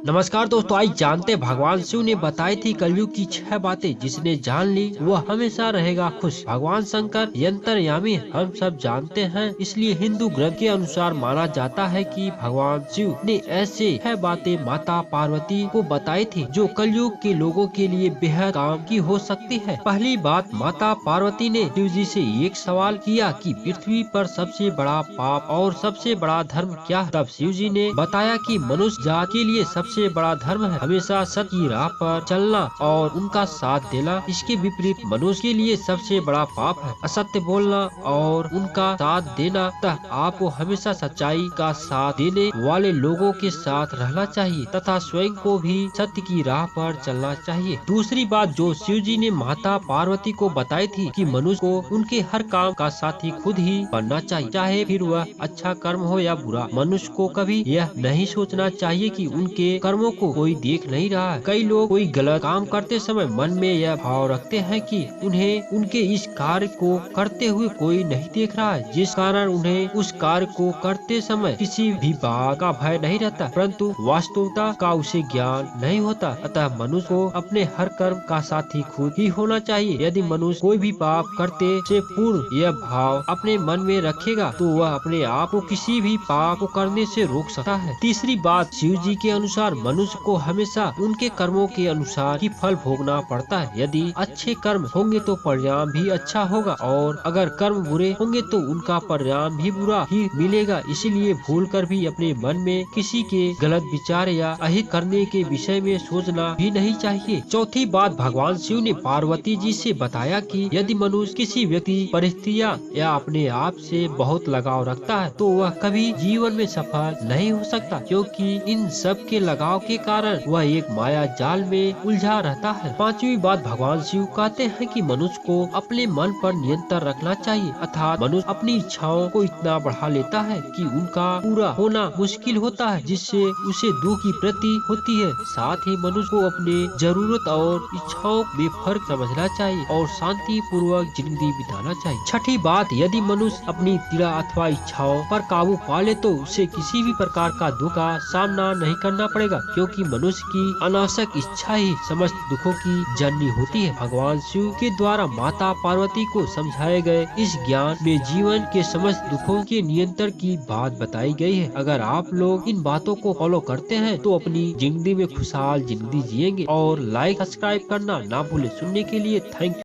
नमस्कार दोस्तों, आज जानते हैं भगवान शिव ने बताई थी कलयुग की 6 बातें जिसने जान ली वह हमेशा रहेगा खुश। भगवान शंकर यंत्रयामी हम सब जानते हैं, इसलिए हिंदू ग्रंथ के अनुसार माना जाता है कि भगवान शिव ने ऐसे 6 बातें माता पार्वती को बताई थी जो कलयुग के लोगों के लिए बेहद काम की हो सकती है। पहली बात, माता पार्वती ने शिव जी से एक सवाल किया कि पृथ्वी पर सबसे बड़ा पाप और सबसे बड़ा धर्म क्या है। तब शिव जी ने बताया कि मनुष्य जात के लिए सबसे बड़ा धर्म है हमेशा सत्य की राह पर चलना और उनका साथ देना। इसके विपरीत मनुष्य के लिए सबसे बड़ा पाप है असत्य बोलना और उनका साथ देना। तथा आपको हमेशा सच्चाई का साथ देने वाले लोगों के साथ रहना चाहिए तथा स्वयं को भी सत्य की राह पर चलना चाहिए। दूसरी बात जो शिव जी ने माता पार्वती को बताई थी कि मनुष्य को उनके हर काम का साथी खुद ही बनना चाहिए, चाहे फिर वह अच्छा कर्म हो या बुरा। मनुष्य को कभी यह नहीं सोचना चाहिए कि उनके कर्मों को कोई देख नहीं रहा है। कई लोग कोई गलत काम करते समय मन में यह भाव रखते हैं कि उन्हें उनके इस कार्य को करते हुए कोई नहीं देख रहा है, जिस कारण उन्हें उस कार्य को करते समय किसी भी बात का भय नहीं रहता, परंतु वास्तविकता का उसे ज्ञान नहीं होता। अतः मनुष्य को अपने हर कर्म का साथी खुद ही होना चाहिए। यदि मनुष्य कोई भी पाप करते से पूर्व यह भाव अपने मन में रखेगा तो वह अपने आप को किसी भी पाप को करने से रोक सकता है। तीसरी बात, शिव जी के अनुसार मनुष्य को हमेशा उनके कर्मों के अनुसार ही फल भोगना पड़ता है। यदि अच्छे कर्म होंगे तो परिणाम भी अच्छा होगा और अगर कर्म बुरे होंगे तो उनका परिणाम भी बुरा ही मिलेगा। इसीलिए भूल कर भी अपने मन में किसी के गलत विचार या अहित करने के विषय में सोचना भी नहीं चाहिए। चौथी बात, भगवान शिव ने पार्वती जी से बताया कि यदि मनुष्य किसी व्यक्ति, परिस्थितियाँ या अपने आप से बहुत लगाव रखता है तो वह कभी जीवन में सफल नहीं हो सकता, क्योंकि इन सब के लगाव के कारण वह एक माया जाल में उलझा रहता है। पांचवी बात, भगवान शिव कहते हैं कि मनुष्य को अपने मन पर नियंत्रण रखना चाहिए, अर्थात मनुष्य अपनी इच्छाओं को इतना बढ़ा लेता है कि उनका पूरा होना मुश्किल होता है, जिससे उसे दुख की प्रति होती है। साथ ही मनुष्य को अपने जरूरत और इच्छाओं में फर्क समझना चाहिए और शांति पूर्वक जिंदगी बिताना चाहिए। छठी बात, यदि मनुष्य अपनी पीड़ा अथवा इच्छाओं पर काबू पा ले तो उसे किसी भी प्रकार का दुख का सामना नहीं करना पड़ेगा, क्योंकि मनुष्य की अनावश्यक इच्छा ही समस्त दुखों की जननी होती है। भगवान शिव के द्वारा माता पार्वती को समझाए गए इस ज्ञान में जीवन के समस्त दुखों के नियंत्रण की बात बताई गई है। अगर आप लोग इन बातों को फॉलो करते हैं तो अपनी जिंदगी में खुशहाल जिंदगी जिएंगे। और लाइक सब्सक्राइब करना ना भूले। सुनने के लिए थैंक यू।